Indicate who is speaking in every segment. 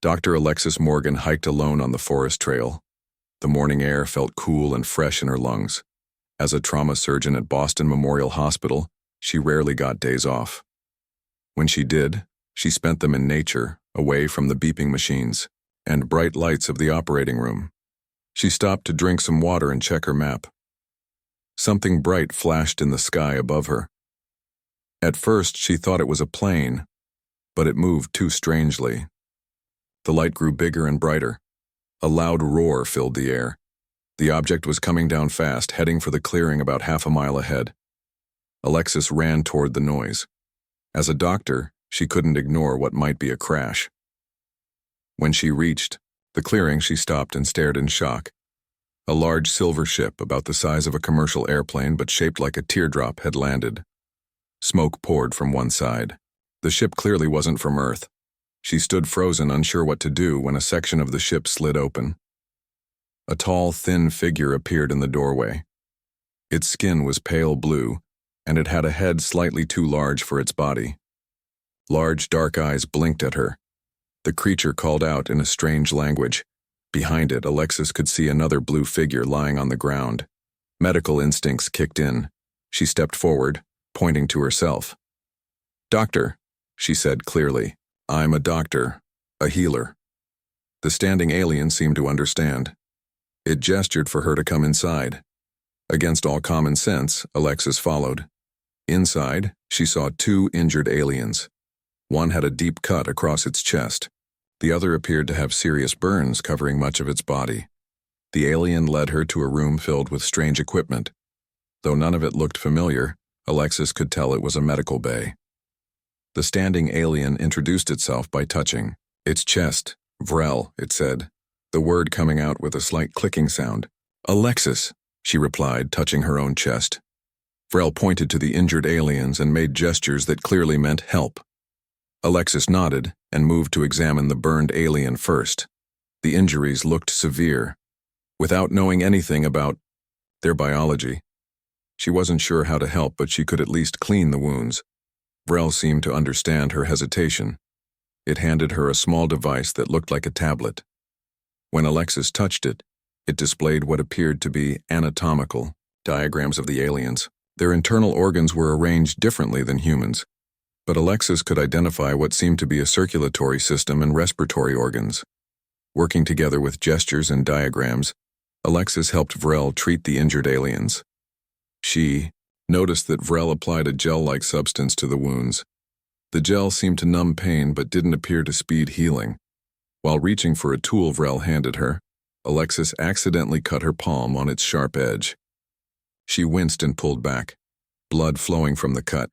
Speaker 1: Dr. Alexis Morgan hiked alone on the forest trail. The morning air felt cool and fresh in her lungs. As a trauma surgeon at Boston Memorial Hospital, she rarely got days off. When she did, she spent them in nature, away from the beeping machines and bright lights of the operating room. She stopped to drink some water and check her map. Something bright flashed in the sky above her. At first, she thought it was a plane, but it moved too strangely. The light grew bigger and brighter. A loud roar filled the air. The object was coming down fast, heading for the clearing about half a mile ahead. Alexis ran toward the noise. As a doctor, she couldn't ignore what might be a crash. When she reached the clearing, she stopped and stared in shock. A large silver ship, about the size of a commercial airplane but shaped like a teardrop, had landed. Smoke poured from one side. The ship clearly wasn't from Earth. She stood frozen, unsure what to do, when a section of the ship slid open. A tall, thin figure appeared in the doorway. Its skin was pale blue, and it had a head slightly too large for its body. Large, dark eyes blinked at her. The creature called out in a strange language. Behind it, Alexis could see another blue figure lying on the ground. Medical instincts kicked in. She stepped forward, pointing to herself. "Doctor," she said clearly. "I'm a doctor, a healer." The standing alien seemed to understand. It gestured for her to come inside. Against all common sense, Alexis followed. Inside, she saw two injured aliens. One had a deep cut across its chest. The other appeared to have serious burns covering much of its body. The alien led her to a room filled with strange equipment. Though none of it looked familiar, Alexis could tell it was a medical bay. The standing alien introduced itself by touching its chest. "Vrel," it said, the word coming out with a slight clicking sound. "Alexis," she replied, touching her own chest. Vrel pointed to the injured aliens and made gestures that clearly meant help. Alexis nodded and moved to examine the burned alien first. The injuries looked severe. Without knowing anything about their biology, she wasn't sure how to help, but she could at least clean the wounds. Vrel seemed to understand her hesitation. It handed her a small device that looked like a tablet. When Alexis touched it, it displayed what appeared to be anatomical diagrams of the aliens. Their internal organs were arranged differently than humans, but Alexis could identify what seemed to be a circulatory system and respiratory organs. Working together with gestures and diagrams, Alexis helped Vrel treat the injured aliens. She noticed that Vrel applied a gel-like substance to the wounds. The gel seemed to numb pain but didn't appear to speed healing. While reaching for a tool Vrel handed her, Alexis accidentally cut her palm on its sharp edge. She winced and pulled back, blood flowing from the cut.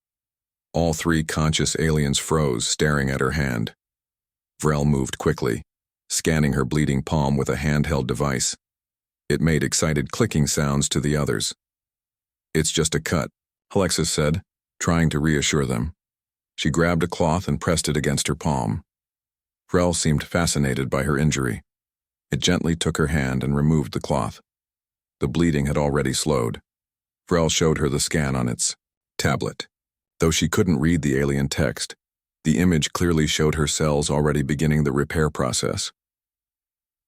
Speaker 1: All three conscious aliens froze, staring at her hand. Vrel moved quickly, scanning her bleeding palm with a handheld device. It made excited clicking sounds to the others. "It's just a cut," Alexis said, trying to reassure them. She grabbed a cloth and pressed it against her palm. Vrel seemed fascinated by her injury. It gently took her hand and removed the cloth. The bleeding had already slowed. Vrel showed her the scan on its tablet. Though she couldn't read the alien text, the image clearly showed her cells already beginning the repair process.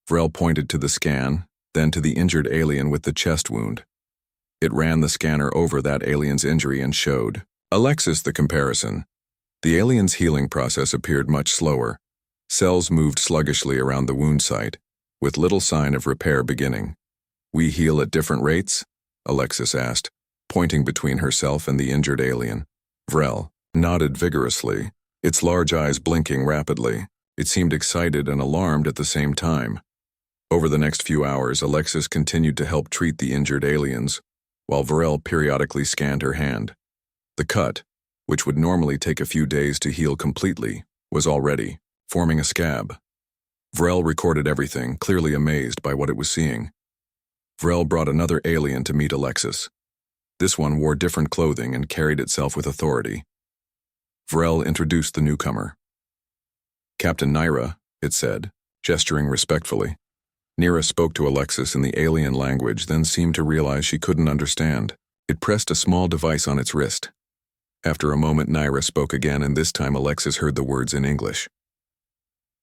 Speaker 1: Vrel pointed to the scan, then to the injured alien with the chest wound. It ran the scanner over that alien's injury and showed Alexis the comparison. The alien's healing process appeared much slower. Cells moved sluggishly around the wound site, with little sign of repair beginning. "We heal at different rates?" Alexis asked, pointing between herself and the injured alien. Vrel nodded vigorously, its large eyes blinking rapidly. It seemed excited and alarmed at the same time. Over the next few hours, Alexis continued to help treat the injured aliens, while Vrel periodically scanned her hand. The cut, which would normally take a few days to heal completely, was already forming a scab. Vrel recorded everything, clearly amazed by what it was seeing. Vrel brought another alien to meet Alexis. This one wore different clothing and carried itself with authority. Vrel introduced the newcomer. "Captain Nyra," it said, gesturing respectfully. Nyra spoke to Alexis in the alien language, then seemed to realize she couldn't understand. It pressed a small device on its wrist. After a moment, Nyra spoke again, and this time Alexis heard the words in English.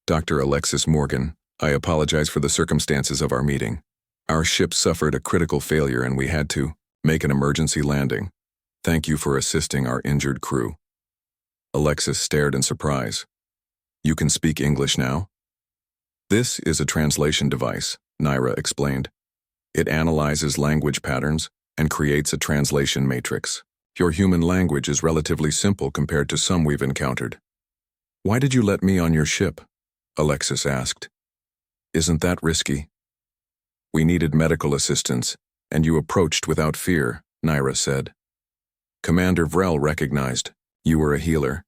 Speaker 1: Dr. Alexis Morgan, I apologize for the circumstances of our meeting. Our ship suffered a critical failure and we had to make an emergency landing. Thank you for assisting our injured crew. Alexis stared in surprise. You can speak English now? This is a translation device, Naira explained. It analyzes language patterns and creates a translation matrix. Your human language is relatively simple compared to some we've encountered. Why did you let me on your ship? Alexis asked. Isn't that risky? We needed medical assistance, and you approached without fear, Naira said. Commander Vrel recognized you were a healer.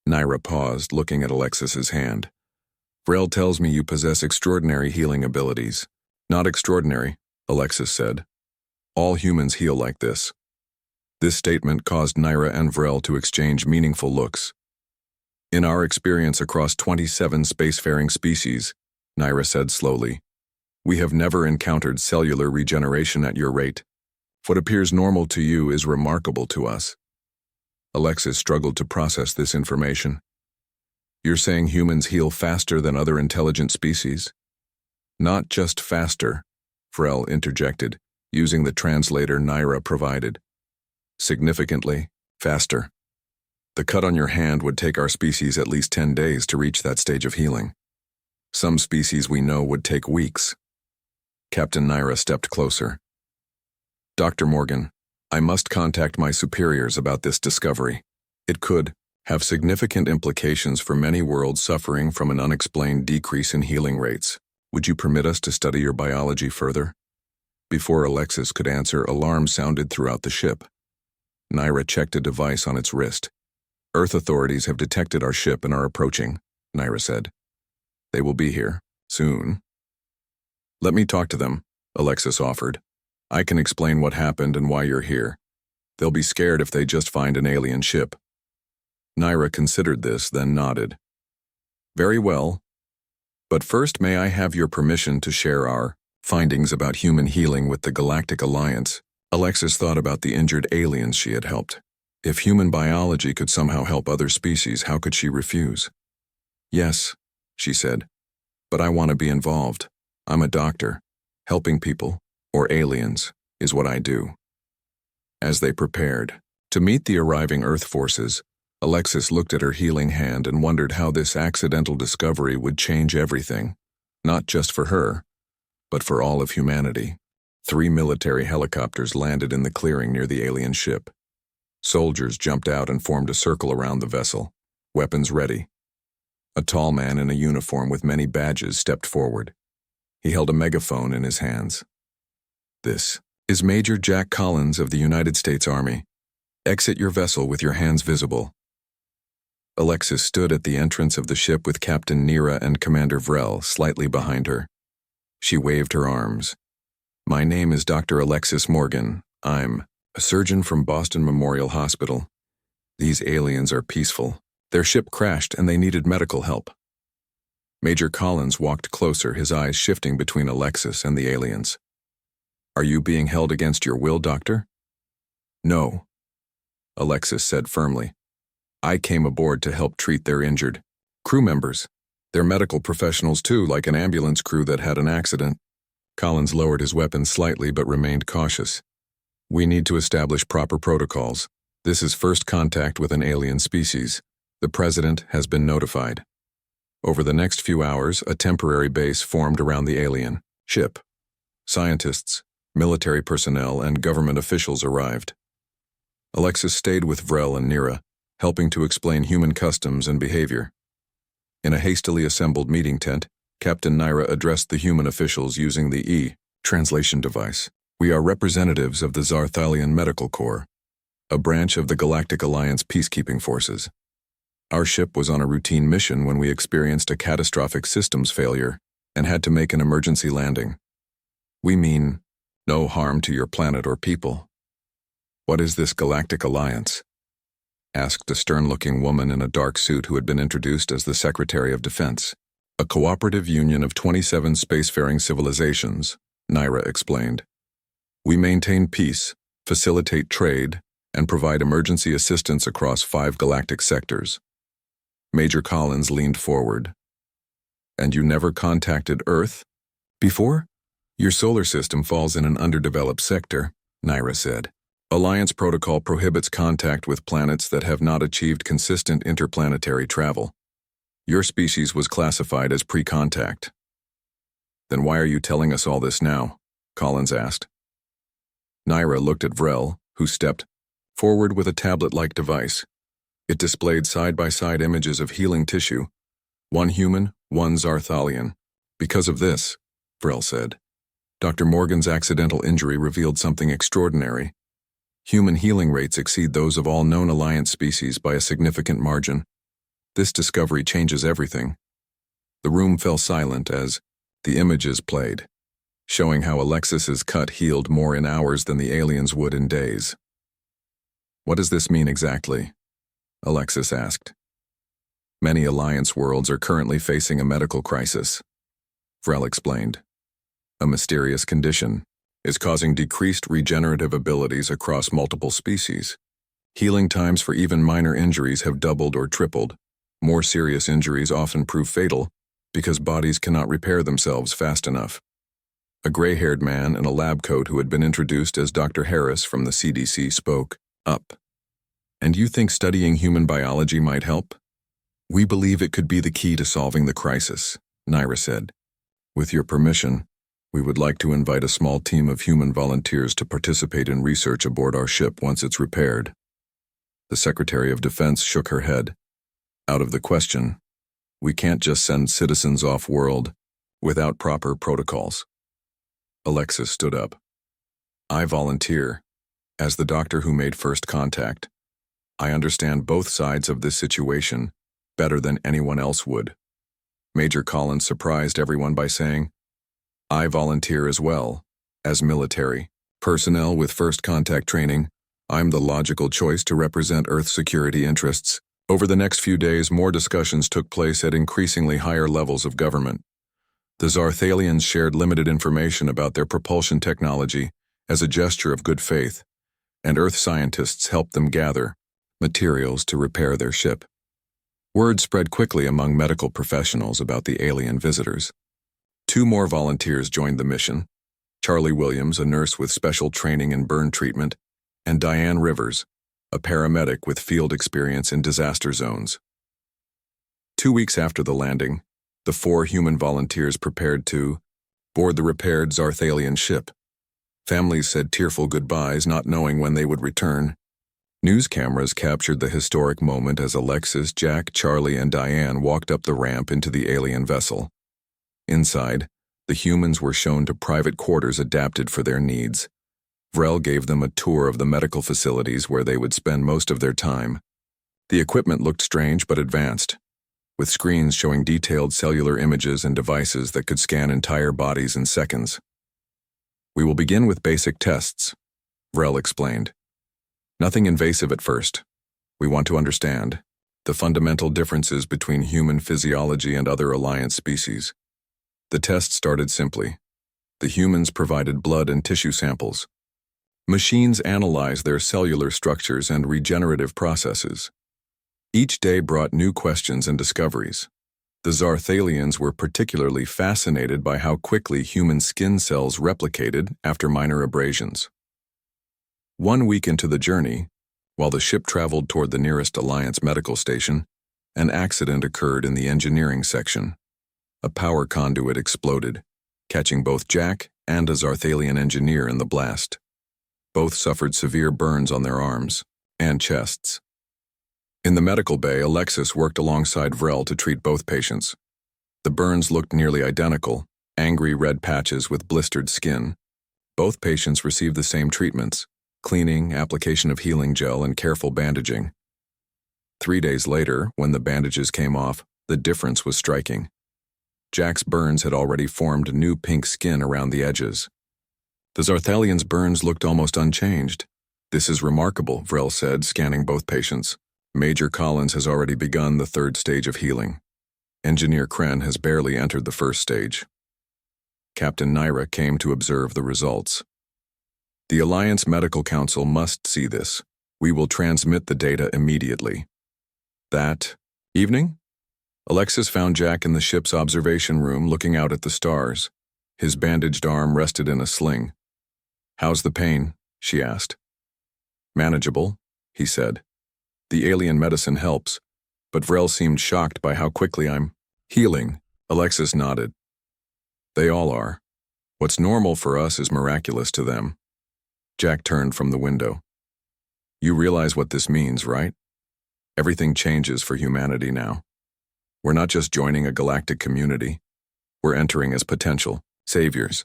Speaker 1: Naira paused, looking at Alexis's hand. Vrel tells me you possess extraordinary healing abilities. Not extraordinary, Alexis said. All humans heal like this. This statement caused Naira and Vrel to exchange meaningful looks. In our experience across 27 spacefaring species, Naira said slowly, we have never encountered cellular regeneration at your rate. What appears normal to you is remarkable to us. Alexis struggled to process this information. You're saying humans heal faster than other intelligent species? Not just faster, Vrel interjected, using the translator Naira provided. Significantly faster. The cut on your hand would take our species at least 10 days to reach that stage of healing. Some species we know would take weeks. Captain Naira stepped closer. Dr. Morgan, I must contact my superiors about this discovery. It could have significant implications for many worlds suffering from an unexplained decrease in healing rates. Would you permit us to study your biology further? Before Alexis could answer, alarms sounded throughout the ship. Naira checked a device on its wrist. Earth authorities have detected our ship and are approaching, Naira said. They will be here soon. Let me talk to them, Alexis offered. I can explain what happened and why you're here. They'll be scared if they just find an alien ship. Naira considered this, then nodded. Very well. But first, may I have your permission to share our findings about human healing with the Galactic Alliance? Alexis thought about the injured aliens she had helped. If human biology could somehow help other species, how could she refuse? Yes, she said. But I want to be involved. I'm a doctor. Helping people, or aliens, is what I do. As they prepared to meet the arriving Earth forces, Alexis looked at her healing hand and wondered how this accidental discovery would change everything, not just for her, but for all of humanity. 3 military helicopters landed in the clearing near the alien ship. Soldiers jumped out and formed a circle around the vessel, weapons ready. A tall man in a uniform with many badges stepped forward. He held a megaphone in his hands. This is Major Jack Collins of the United States Army. Exit your vessel with your hands visible. Alexis stood at the entrance of the ship with Captain Naira and Commander Vrel slightly behind her. She waved her arms. My name is Dr. Alexis Morgan. I'm a surgeon from Boston Memorial Hospital. These aliens are peaceful. Their ship crashed and they needed medical help. Major Collins walked closer, his eyes shifting between Alexis and the aliens. Are you being held against your will, Doctor? No, Alexis said firmly. I came aboard to help treat their injured crew members. They're medical professionals too, like an ambulance crew that had an accident. Collins lowered his weapon slightly but remained cautious. We need to establish proper protocols. This is first contact with an alien species. The President has been notified. Over the next few hours, a temporary base formed around the alien ship. Scientists, military personnel, and government officials arrived. Alexis stayed with Vrel and Naira, helping to explain human customs and behavior. In a hastily assembled meeting tent, Captain Naira addressed the human officials using the translation device. We are representatives of the Zarthalian Medical Corps, a branch of the Galactic Alliance peacekeeping forces. Our ship was on a routine mission when we experienced a catastrophic systems failure and had to make an emergency landing. We mean no harm to your planet or people. What is this Galactic Alliance? Asked a stern-looking woman in a dark suit who had been introduced as the Secretary of Defense. A cooperative union of 27 spacefaring civilizations, Naira explained. We maintain peace, facilitate trade, and provide emergency assistance across 5 galactic sectors. Major Collins leaned forward. And you never contacted Earth before? Your solar system falls in an underdeveloped sector, Naira said. Alliance protocol prohibits contact with planets that have not achieved consistent interplanetary travel. Your species was classified as pre-contact. Then why are you telling us all this now? Collins asked. Naira looked at Vrel, who stepped forward with a tablet-like device. It displayed side-by-side images of healing tissue, one human, one Zarthalian. Because of this, Vrel said, Dr. Morgan's accidental injury revealed something extraordinary. Human healing rates exceed those of all known Alliance species by a significant margin. This discovery changes everything. The room fell silent as the images played, showing how Alexis's cut healed more in hours than the aliens would in days. What does this mean exactly? Alexis asked. Many Alliance worlds are currently facing a medical crisis, Vrel explained. A mysterious condition is causing decreased regenerative abilities across multiple species. Healing times for even minor injuries have doubled or tripled. More serious injuries often prove fatal because bodies cannot repair themselves fast enough. A gray-haired man in a lab coat who had been introduced as Dr. Harris from the CDC spoke up. And you think studying human biology might help? We believe it could be the key to solving the crisis, Naira said. With your permission, we would like to invite a small team of human volunteers to participate in research aboard our ship once it's repaired. The Secretary of Defense shook her head. Out of the question. We can't just send citizens off-world without proper protocols. Alexis stood up. I volunteer. As the doctor who made first contact, I understand both sides of this situation better than anyone else would. Major Collins surprised everyone by saying, I volunteer as well. As military personnel with first contact training, I'm the logical choice to represent Earth security interests. Over the next few days, more discussions took place at increasingly higher levels of government. The Zarthalians shared limited information about their propulsion technology as a gesture of good faith, and Earth scientists helped them gather materials to repair their ship. Word spread quickly among medical professionals about the alien visitors. 2 more volunteers joined the mission: Charlie Williams, a nurse with special training in burn treatment, and Diane Rivers, a paramedic with field experience in disaster zones. 2 weeks after the landing, the 4 human volunteers prepared to board the repaired Zarthalian ship. Families said tearful goodbyes, not knowing when they would return. News cameras captured the historic moment as Alexis, Jack, Charlie, and Diane walked up the ramp into the alien vessel. Inside, the humans were shown to private quarters adapted for their needs. Vrel gave them a tour of the medical facilities where they would spend most of their time. The equipment looked strange but advanced, with screens showing detailed cellular images and devices that could scan entire bodies in seconds. We will begin with basic tests, Vrel explained. Nothing invasive at first. We want to understand the fundamental differences between human physiology and other Alliance species. The test started simply. The humans provided blood and tissue samples. Machines analyzed their cellular structures and regenerative processes. Each day brought new questions and discoveries. The Zarthalians were particularly fascinated by how quickly human skin cells replicated after minor abrasions. 1 week into the journey, while the ship traveled toward the nearest Alliance medical station, an accident occurred in the engineering section. A power conduit exploded, catching both Jack and a Zarthalian engineer in the blast. Both suffered severe burns on their arms and chests. In the medical bay, Alexis worked alongside Vrel to treat both patients. The burns looked nearly identical, angry red patches with blistered skin. Both patients received the same treatments: cleaning, application of healing gel, and careful bandaging. 3 days later, when the bandages came off, the difference was striking. Jack's burns had already formed new pink skin around the edges. The Zarthalian's burns looked almost unchanged. This is remarkable, Vrel said, scanning both patients. Major Collins has already begun the 3rd stage of healing. Engineer Kren has barely entered the 1st stage. Captain Naira came to observe the results. The Alliance Medical Council must see this. We will transmit the data immediately. That evening, Alexis found Jack in the ship's observation room looking out at the stars. His bandaged arm rested in a sling. "How's the pain?" she asked. "Manageable," he said. "The alien medicine helps, but Vrel seemed shocked by how quickly I'm healing." Alexis nodded. "They all are. What's normal for us is miraculous to them." Jack turned from the window. "You realize what this means, right? Everything changes for humanity now. We're not just joining a galactic community. We're entering as potential saviors."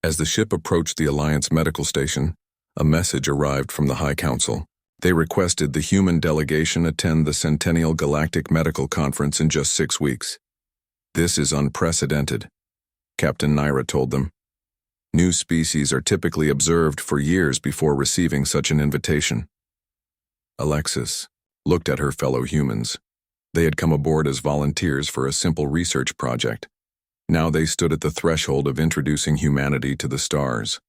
Speaker 1: As the ship approached the Alliance medical station, a message arrived from the High Council. They requested the human delegation attend the Centennial Galactic Medical Conference in just 6 weeks. "This is unprecedented," Captain Naira told them. "New species are typically observed for years before receiving such an invitation." Alexis looked at her fellow humans. They had come aboard as volunteers for a simple research project. Now they stood at the threshold of introducing humanity to the stars.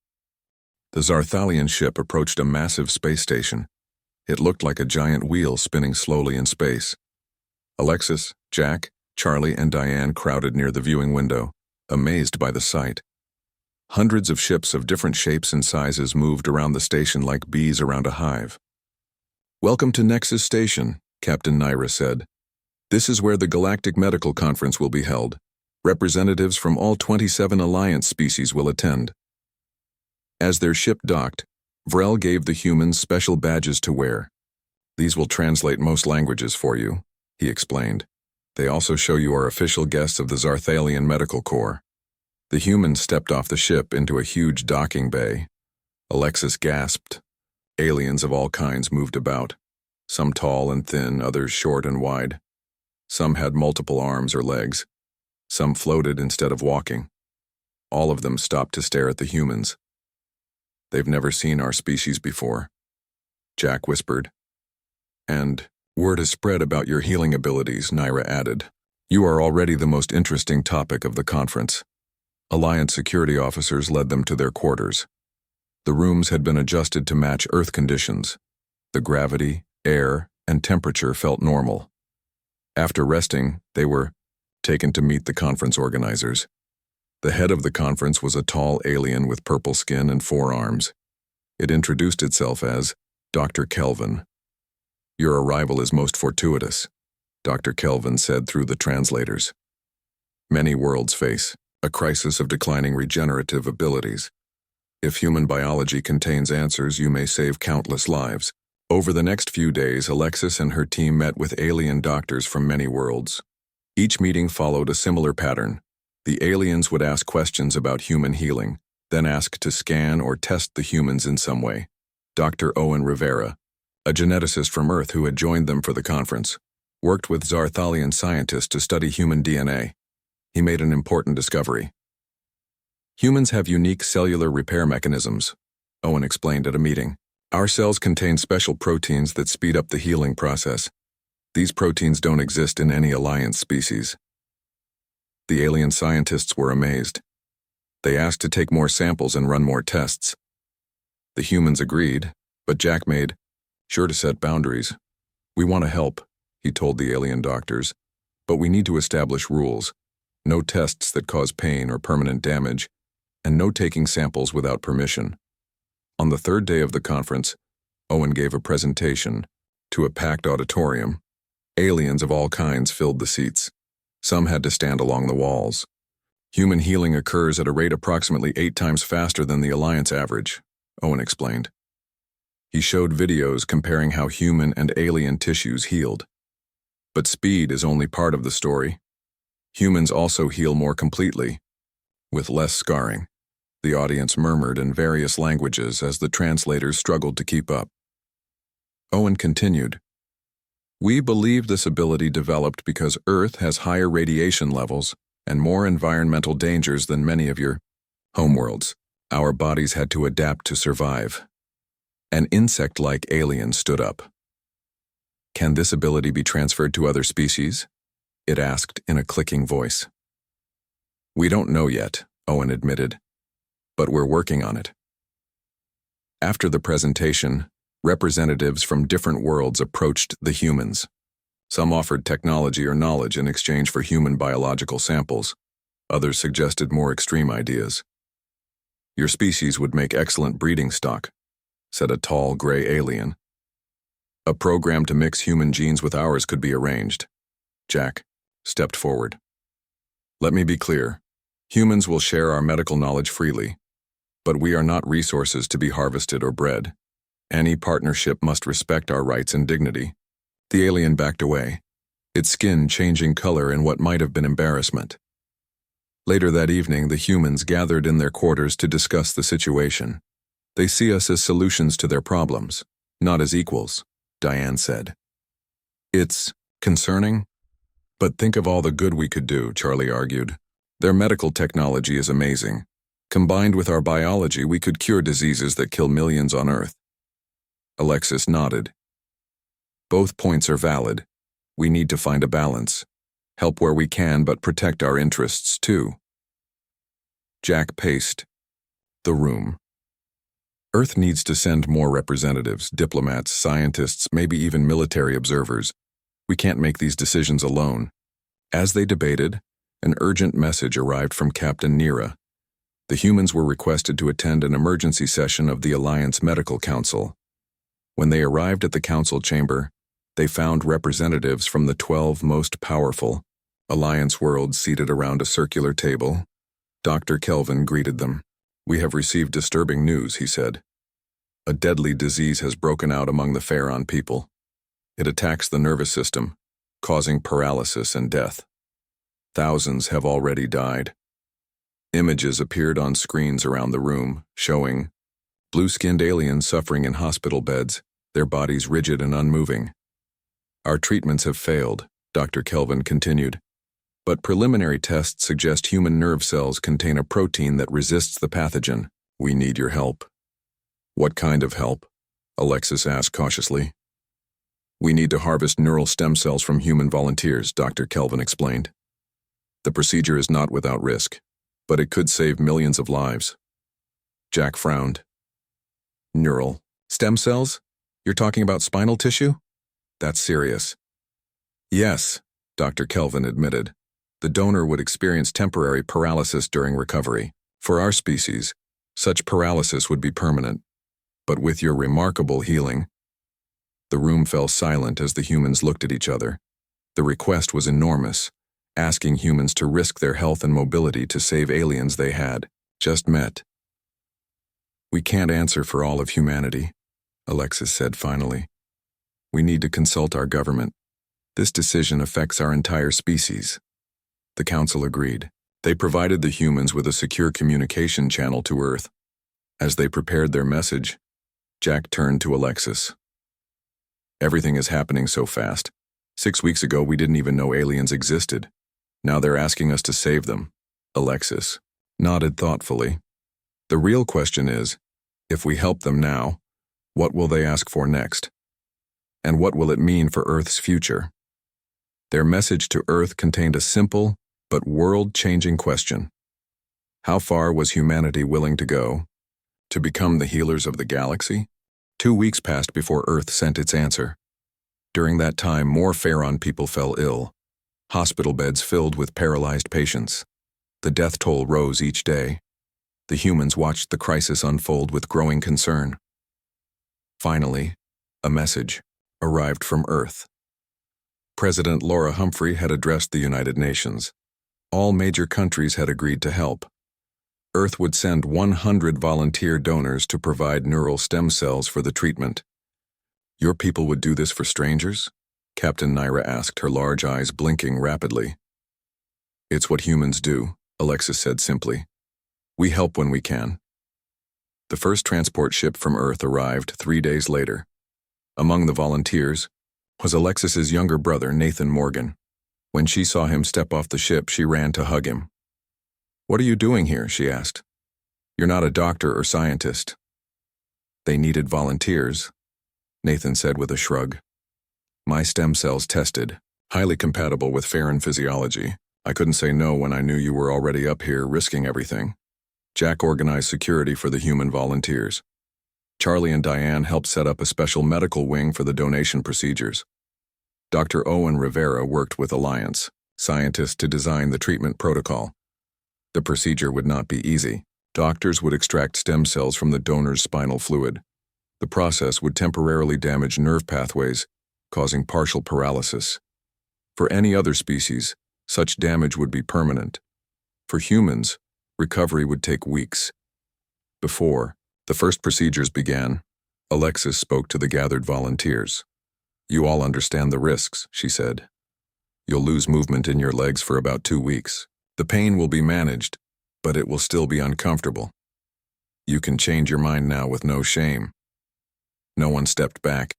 Speaker 1: The Zarthalian ship approached a massive space station. It looked like a giant wheel spinning slowly in space. Alexis, Jack, Charlie, and Diane crowded near the viewing window, amazed by the sight. Hundreds of ships of different shapes and sizes moved around the station like bees around a hive. "Welcome to Nexus Station," Captain Naira said. "This is where the Galactic Medical Conference will be held. Representatives from all 27 Alliance species will attend." As their ship docked, Vrel gave the humans special badges to wear. "These will translate most languages for you," he explained. "They also show you are official guests of the Zarthalian Medical Corps." The humans stepped off the ship into a huge docking bay. Alexis gasped. Aliens of all kinds moved about, some tall and thin, others short and wide. Some had multiple arms or legs. Some floated instead of walking. All of them stopped to stare at the humans. "They've never seen our species before," Jack whispered. "And word has spread about your healing abilities," Naira added. "You are already the most interesting topic of the conference." Alliance security officers led them to their quarters. The rooms had been adjusted to match Earth conditions. The gravity, air, and temperature felt normal. After resting, they were taken to meet the conference organizers. The head of the conference was a tall alien with purple skin and 4 arms. It introduced itself as Dr. Kelvin. "Your arrival is most fortuitous," Dr. Kelvin said through the translators. "Many worlds face a crisis of declining regenerative abilities. If human biology contains answers, you may save countless lives." Over the next few days, Alexis and her team met with alien doctors from many worlds. Each meeting followed a similar pattern. The aliens would ask questions about human healing, then ask to scan or test the humans in some way. Dr. Owen Rivera, a geneticist from Earth who had joined them for the conference, worked with Zarthalian scientists to study human DNA. He made an important discovery. "Humans have unique cellular repair mechanisms," Owen explained at a meeting. "Our cells contain special proteins that speed up the healing process. These proteins don't exist in any Alliance species." The alien scientists were amazed. They asked to take more samples and run more tests. The humans agreed, but Jack made sure to set boundaries. "We want to help," he told the alien doctors, "but we need to establish rules. No tests that cause pain or permanent damage, and no taking samples without permission." On the 3rd day of the conference, Owen gave a presentation to a packed auditorium. Aliens of all kinds filled the seats. Some had to stand along the walls. "Human healing occurs at a rate approximately 8 times faster than the Alliance average," Owen explained. He showed videos comparing how human and alien tissues healed. But speed is only part of the story. Humans also heal more completely, with less scarring. The audience murmured in various languages as the translators struggled to keep up. Owen continued, "We believe this ability developed because Earth has higher radiation levels and more environmental dangers than many of your homeworlds. Our bodies had to adapt to survive." An insect-like alien stood up. "Can this ability be transferred to other species?" it asked in a clicking voice. "We don't know yet," Owen admitted, "but we're working on it." After the presentation, representatives from different worlds approached the humans. Some offered technology or knowledge in exchange for human biological samples. Others suggested more extreme ideas. "Your species would make excellent breeding stock," said a tall, gray alien. "A program to mix human genes with ours could be arranged." Jack stepped forward. "Let me be clear. Humans will share our medical knowledge freely, but we are not resources to be harvested or bred. Any partnership must respect our rights and dignity." The alien backed away, its skin changing color in what might have been embarrassment. Later that evening, the humans gathered in their quarters to discuss the situation. "They see us as solutions to their problems, not as equals," Diane said. "It's concerning, but think of all the good we could do," Charlie argued. "Their medical technology is amazing. Combined with our biology, we could cure diseases that kill millions on Earth." Alexis nodded. "Both points are valid. We need to find a balance. Help where we can, but protect our interests too." Jack paced the room. "Earth needs to send more representatives, diplomats, scientists, maybe even military observers. We can't make these decisions alone." As they debated, an urgent message arrived from Captain Nira. The humans were requested to attend an emergency session of the Alliance Medical Council. When they arrived at the council chamber, they found representatives from the 12 most powerful Alliance worlds seated around a circular table. Dr. Kelvin greeted them. "We have received disturbing news," he said. "A deadly disease has broken out among the Pharaon people. It attacks the nervous system, causing paralysis and death. Thousands have already died." Images appeared on screens around the room, showing blue-skinned aliens suffering in hospital beds, their bodies rigid and unmoving. "Our treatments have failed," Dr. Kelvin continued, "but preliminary tests suggest human nerve cells contain a protein that resists the pathogen. We need your help." "What kind of help?" Alexis asked cautiously. "We need to harvest neural stem cells from human volunteers," Dr. Kelvin explained. "The procedure is not without risk, but it could save millions of lives." Jack frowned. "Neural stem cells? You're talking about spinal tissue? That's serious." "Yes," Dr. Kelvin admitted. "The donor would experience temporary paralysis during recovery. For our species, such paralysis would be permanent. But with your remarkable healing—" The room fell silent as the humans looked at each other. The request was enormous, asking humans to risk their health and mobility to save aliens they had just met. "We can't answer for all of humanity," Alexis said finally. "We need to consult our government. This decision affects our entire species." The council agreed. They provided the humans with a secure communication channel to Earth. As they prepared their message, Jack turned to Alexis. "Everything is happening so fast. 6 weeks ago, we didn't even know aliens existed. Now they're asking us to save them." Alexis nodded thoughtfully. "The real question is, if we help them now, what will they ask for next? And what will it mean for Earth's future?" Their message to Earth contained a simple but world-changing question. How far was humanity willing to go to become the healers of the galaxy? 2 weeks passed before Earth sent its answer. During that time, more Pharaon people fell ill. Hospital beds filled with paralyzed patients. The death toll rose each day. The humans watched the crisis unfold with growing concern. Finally, a message arrived from Earth. President Laura Humphrey had addressed the United Nations. All major countries had agreed to help. Earth would send 100 volunteer donors to provide neural stem cells for the treatment. "Your people would do this for strangers?" Captain Nira asked, her large eyes blinking rapidly. "It's what humans do," Alexis said simply. "We help when we can." The first transport ship from Earth arrived 3 days later. Among the volunteers was Alexis's younger brother, Nathan Morgan. When she saw him step off the ship, she ran to hug him. "What are you doing here?" she asked. "You're not a doctor or scientist." "They needed volunteers," Nathan said with a shrug. "My stem cells tested, highly compatible with Pharaon physiology. I couldn't say no when I knew you were already up here risking everything." Jack organized security for the human volunteers. Charlie and Diane helped set up a special medical wing for the donation procedures. Dr. Owen Rivera worked with Alliance scientists to design the treatment protocol. The procedure would not be easy. Doctors would extract stem cells from the donor's spinal fluid. The process would temporarily damage nerve pathways, causing partial paralysis. For any other species, such damage would be permanent. For humans, recovery would take weeks. Before the first procedures began, Alexis spoke to the gathered volunteers. "You all understand the risks," she said. "You'll lose movement in your legs for about 2 weeks. The pain will be managed, but it will still be uncomfortable. You can change your mind now with no shame." No one stepped back.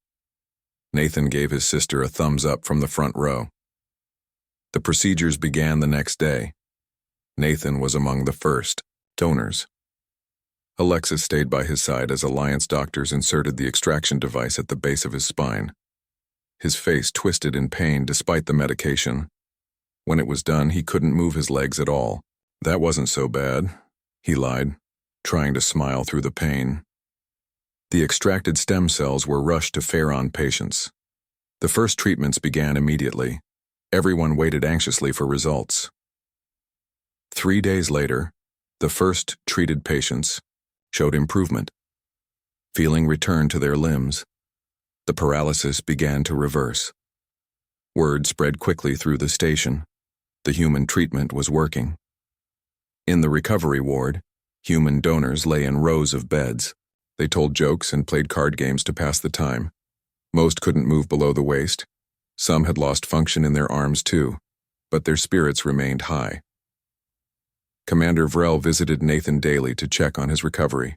Speaker 1: Nathan gave his sister a thumbs up from the front row. The procedures began the next day. Nathan was among the first donors. Alexis stayed by his side as Alliance doctors inserted the extraction device at the base of his spine. His face twisted in pain despite the medication. When it was done, he couldn't move his legs at all. "That wasn't so bad," he lied, trying to smile through the pain. The extracted stem cells were rushed to Pharaon patients. The first treatments began immediately. Everyone waited anxiously for results. 3 days later, the first treated patients showed improvement. Feeling returned to their limbs. The paralysis began to reverse. Word spread quickly through the station. The human treatment was working. In the recovery ward, human donors lay in rows of beds. They told jokes and played card games to pass the time. Most couldn't move below the waist. Some had lost function in their arms too, but their spirits remained high. Commander Vrel visited Nathan daily to check on his recovery.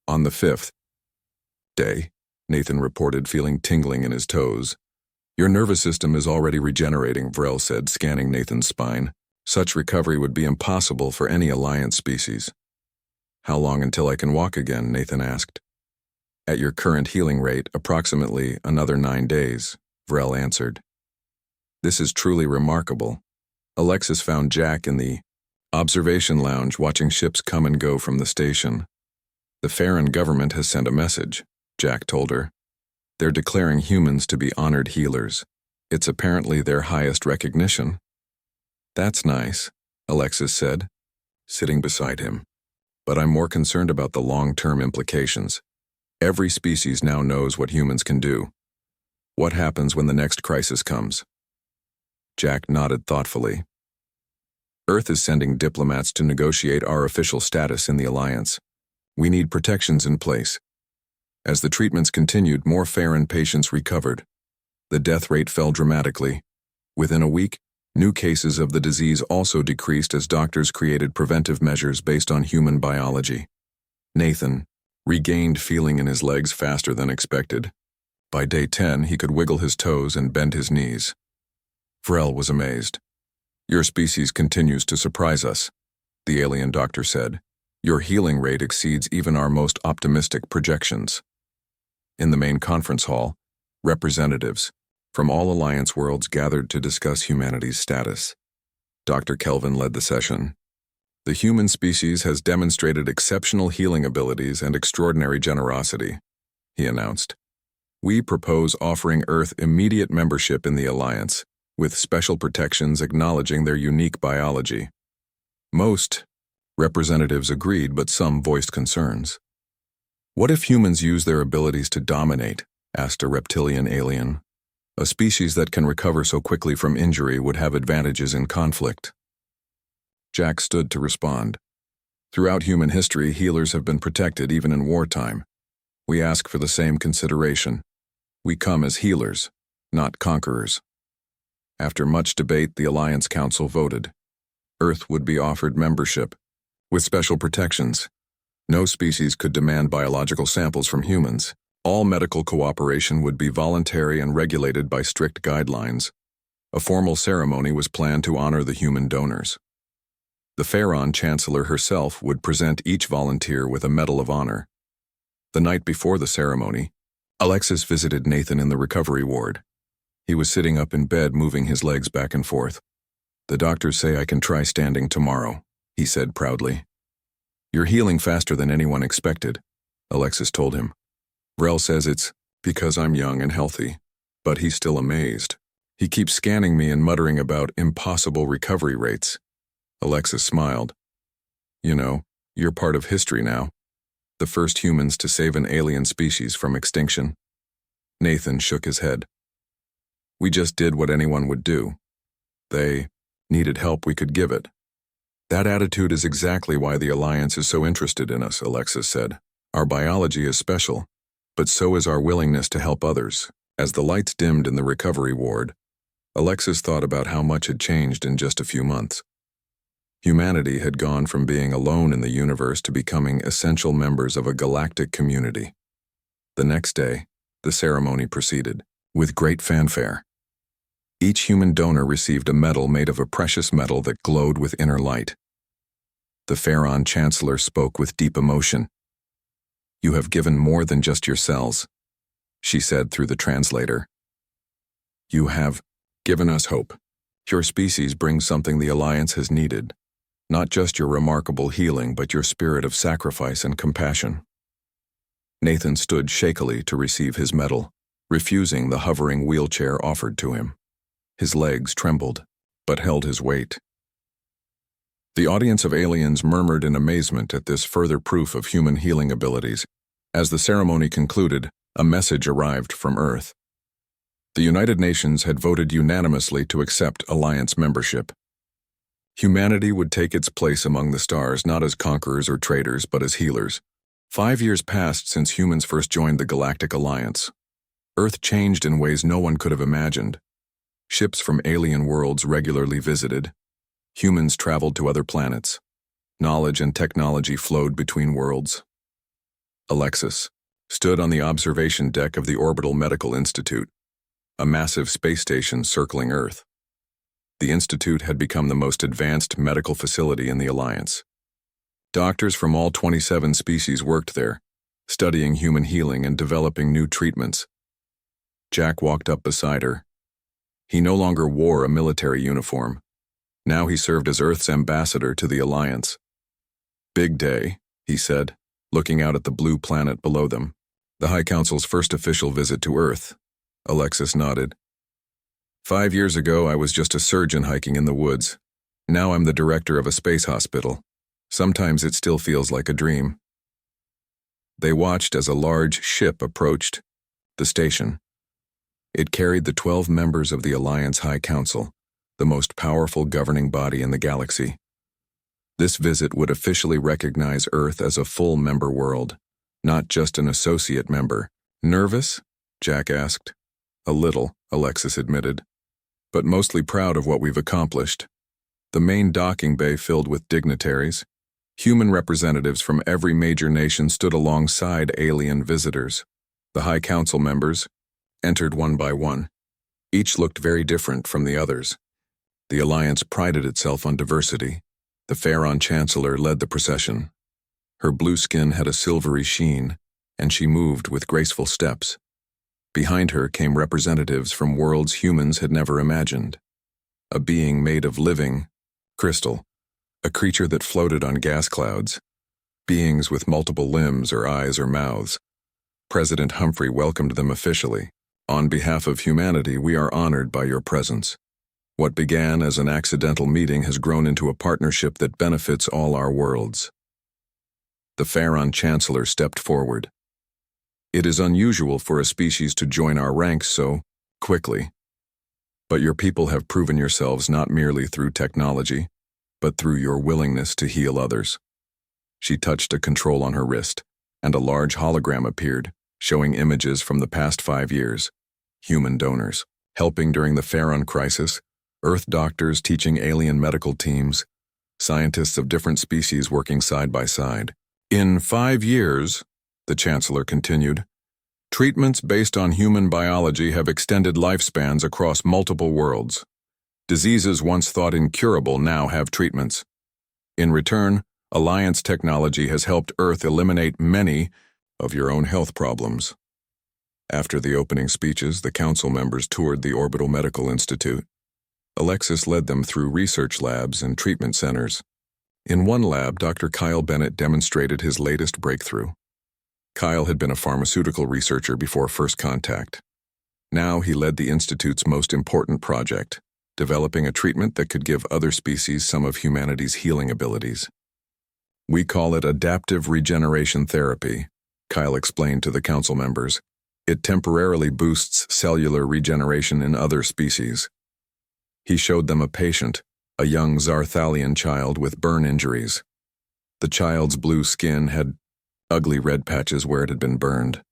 Speaker 1: On the 5th day, Nathan reported feeling tingling in his toes. "Your nervous system is already regenerating," Vrel said, scanning Nathan's spine. "Such recovery would be impossible for any Alliance species." "How long until I can walk again?" Nathan asked. "At your current healing rate, approximately another 9 days, Vrel answered. "This is truly remarkable." Alexis found Jack in the observation lounge watching ships come and go from the station. "The Pharaon government has sent a message," Jack told her. "They're declaring humans to be honored healers. It's apparently their highest recognition." "That's nice," Alexis said, sitting beside him. "But I'm more concerned about the long-term implications. Every species now knows what humans can do. What happens when the next crisis comes?" Jack nodded thoughtfully. "Earth is sending diplomats to negotiate our official status in the Alliance. We need protections in place." As the treatments continued, more Pharaon patients recovered. The death rate fell dramatically. Within a week, new cases of the disease also decreased as doctors created preventive measures based on human biology. Nathan regained feeling in his legs faster than expected. By day 10, he could wiggle his toes and bend his knees. Vrel was amazed. "Your species continues to surprise us," the alien doctor said. "Your healing rate exceeds even our most optimistic projections." In the main conference hall, representatives from all Alliance worlds gathered to discuss humanity's status. Dr. Kelvin led the session. "The human species has demonstrated exceptional healing abilities and extraordinary generosity," he announced. "We propose offering Earth immediate membership in the Alliance, with special protections acknowledging their unique biology." Most representatives agreed, but some voiced concerns. "What if humans use their abilities to dominate?" asked a reptilian alien. "A species that can recover so quickly from injury would have advantages in conflict." Jack stood to respond. "Throughout human history, healers have been protected even in wartime. We ask for the same consideration. We come as healers, not conquerors." After much debate, the Alliance Council voted. Earth would be offered membership, with special protections. No species could demand biological samples from humans. All medical cooperation would be voluntary and regulated by strict guidelines. A formal ceremony was planned to honor the human donors. The Pharaon Chancellor herself would present each volunteer with a Medal of Honor. The night before the ceremony, Alexis visited Nathan in the recovery ward. He was sitting up in bed, moving his legs back and forth. "The doctors say I can try standing tomorrow," he said proudly. "You're healing faster than anyone expected," Alexis told him. "Vrel says it's because I'm young and healthy, But he's still amazed. He keeps scanning me and muttering about impossible recovery rates. Alexis smiled. You know, you're part of history now. The first humans to save an alien species from extinction. Nathan shook his head. We just did what anyone would do. They needed help, we could give it. That attitude is exactly why the Alliance is so interested in us, Alexis said. Our biology is special, but so is our willingness to help others. As the lights dimmed in the recovery ward, Alexis thought about how much had changed in just a few months. Humanity had gone from being alone in the universe to becoming essential members of a galactic community. The next day, the ceremony proceeded, with great fanfare. Each human donor received a medal made of a precious metal that glowed with inner light. The Pharaon Chancellor spoke with deep emotion. You have given more than just your cells, she said through the translator. You have given us hope. Your species brings something the Alliance has needed. Not just your remarkable healing, but your spirit of sacrifice and compassion. Nathan stood shakily to receive his medal, refusing the hovering wheelchair offered to him. His legs trembled, but held his weight. The audience of aliens murmured in amazement at this further proof of human healing abilities. As the ceremony concluded, a message arrived from Earth. The United Nations had voted unanimously to accept Alliance membership. Humanity would take its place among the stars, not as conquerors or traitors, but as healers. 5 years passed since humans first joined the Galactic Alliance. Earth changed in ways no one could have imagined. Ships from alien worlds regularly visited. Humans traveled to other planets. Knowledge and technology flowed between worlds. Alexis stood on the observation deck of the Orbital Medical Institute, a massive space station circling Earth. The institute had become the most advanced medical facility in the Alliance. Doctors from all 27 species worked there, studying human healing and developing new treatments. Jack walked up beside her. He no longer wore a military uniform. Now he served as Earth's ambassador to the Alliance. Big day, he said, looking out at the blue planet below them. The High Council's first official visit to Earth. Alexis nodded. 5 years ago, I was just a surgeon hiking in the woods. Now I'm the director of a space hospital. Sometimes it still feels like a dream. They watched as a large ship approached the station. It carried the 12 members of the Alliance High Council, the most powerful governing body in the galaxy. This visit would officially recognize Earth as a full member world, not just an associate member. Nervous? Jack asked. A little, Alexis admitted, but mostly proud of what we've accomplished. The main docking bay filled with dignitaries. Human representatives from every major nation stood alongside alien visitors. The High Council members entered one by one. Each looked very different from the others. The Alliance prided itself on diversity. The Pharaon Chancellor led the procession. Her blue skin had a silvery sheen, and she moved with graceful steps. Behind her came representatives from worlds humans had never imagined. A being made of living crystal, a creature that floated on gas clouds, beings with multiple limbs or eyes or mouths. President Humphrey welcomed them officially. On behalf of humanity, we are honored by your presence. What began as an accidental meeting has grown into a partnership that benefits all our worlds. The Pharaon Chancellor stepped forward. It is unusual for a species to join our ranks so quickly. But your people have proven yourselves not merely through technology, but through your willingness to heal others. She touched a control on her wrist, and a large hologram appeared, showing images from the past 5 years. Human donors, helping during the Pharaon crisis, Earth doctors teaching alien medical teams, scientists of different species working side by side. In 5 years, the Chancellor continued, treatments based on human biology have extended lifespans across multiple worlds. Diseases once thought incurable now have treatments. In return, Alliance technology has helped Earth eliminate many of your own health problems. After the opening speeches, the council members toured the Orbital Medical Institute. Alexis led them through research labs and treatment centers. In one lab, Dr. Kyle Bennett demonstrated his latest breakthrough. Kyle had been a pharmaceutical researcher before first contact. Now he led the Institute's most important project, developing a treatment that could give other species some of humanity's healing abilities. We call it adaptive regeneration therapy, Kyle explained to the council members. It temporarily boosts cellular regeneration in other species. He showed them a patient, a young Zarthalian child with burn injuries. The child's blue skin had ugly red patches where it had been burned.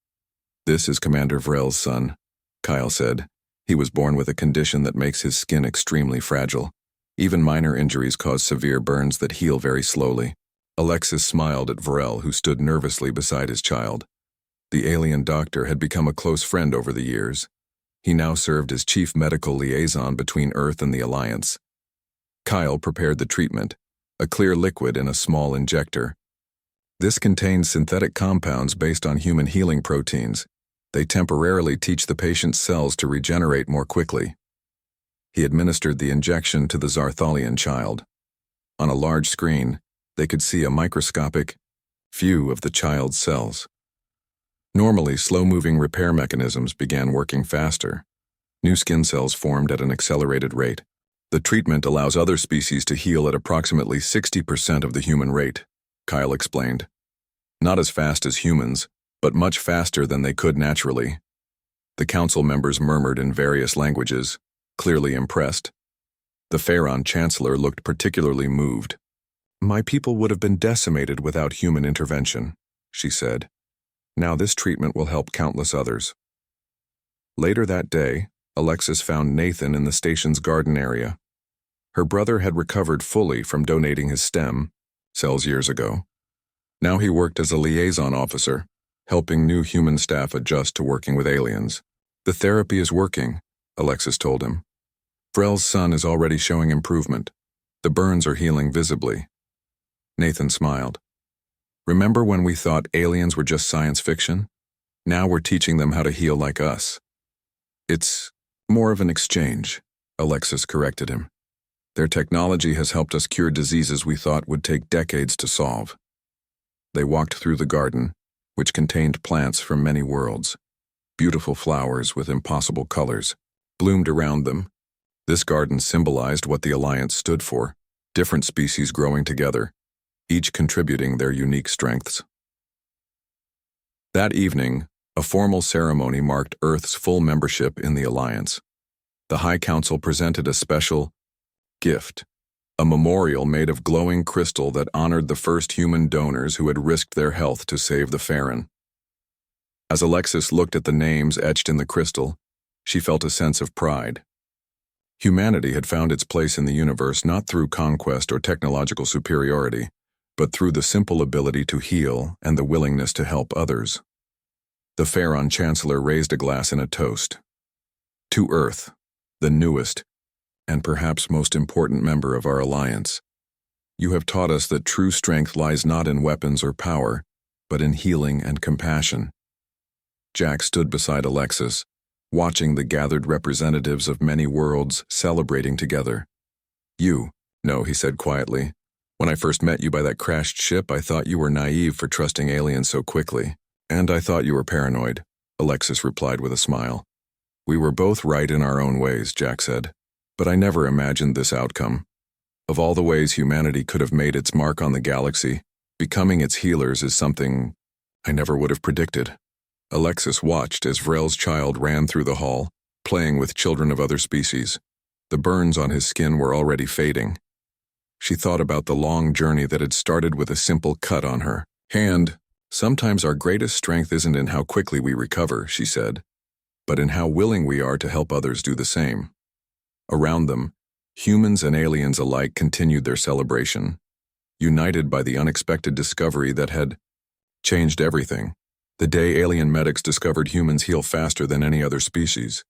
Speaker 1: This is Commander Vrel's son, Kyle said. He was born with a condition that makes his skin extremely fragile. Even minor injuries cause severe burns that heal very slowly. Alexis smiled at Vrel, who stood nervously beside his child. The alien doctor had become a close friend over the years. He now served as chief medical liaison between Earth and the Alliance. Kyle prepared the treatment, a clear liquid in a small injector. This contains synthetic compounds based on human healing proteins. They temporarily teach the patient's cells to regenerate more quickly. He administered the injection to the Zarthalian child. On a large screen, they could see a microscopic view of the child's cells. Normally, slow-moving repair mechanisms began working faster. New skin cells formed at an accelerated rate. The treatment allows other species to heal at approximately 60% of the human rate, Kyle explained. Not as fast as humans, but much faster than they could naturally. The council members murmured in various languages, clearly impressed. The Pharaon Chancellor looked particularly moved. My people would have been decimated without human intervention, she said. Now this treatment will help countless others. Later that day, Alexis found Nathan in the station's garden area. Her brother had recovered fully from donating his stem cells years ago. Now he worked as a liaison officer, helping new human staff adjust to working with aliens. The therapy is working, Alexis told him. Vrel's son is already showing improvement. The burns are healing visibly. Nathan smiled. Remember when we thought aliens were just science fiction? Now we're teaching them how to heal like us. It's more of an exchange, Alexis corrected him. Their technology has helped us cure diseases we thought would take decades to solve. They walked through the garden, which contained plants from many worlds. Beautiful flowers with impossible colors bloomed around them. This garden symbolized what the Alliance stood for, different species growing together, each contributing their unique strengths. That evening, a formal ceremony marked Earth's full membership in the Alliance. The High Council presented a special gift, a memorial made of glowing crystal that honored the first human donors who had risked their health to save the Pharaon. As Alexis looked at the names etched in the crystal, she felt a sense of pride. Humanity had found its place in the universe not through conquest or technological superiority, but through the simple ability to heal and the willingness to help others. The Pharaon Chancellor raised a glass in a toast. To Earth, the newest, and perhaps most important member of our alliance. You have taught us that true strength lies not in weapons or power, but in healing and compassion. Jack stood beside Alexis, watching the gathered representatives of many worlds celebrating together. No, he said quietly. When I first met you by that crashed ship, I thought you were naive for trusting aliens so quickly. And I thought you were paranoid, Alexis replied with a smile. We were both right in our own ways, Jack said. But I never imagined this outcome. Of all the ways humanity could have made its mark on the galaxy, becoming its healers is something I never would have predicted. Alexis watched as Vrel's child ran through the hall, playing with children of other species. The burns on his skin were already fading. She thought about the long journey that had started with a simple cut on her hand. Sometimes our greatest strength isn't in how quickly we recover, she said, but in how willing we are to help others do the same. Around them, humans and aliens alike continued their celebration, united by the unexpected discovery that had changed everything. The day alien medics discovered humans heal faster than any other species.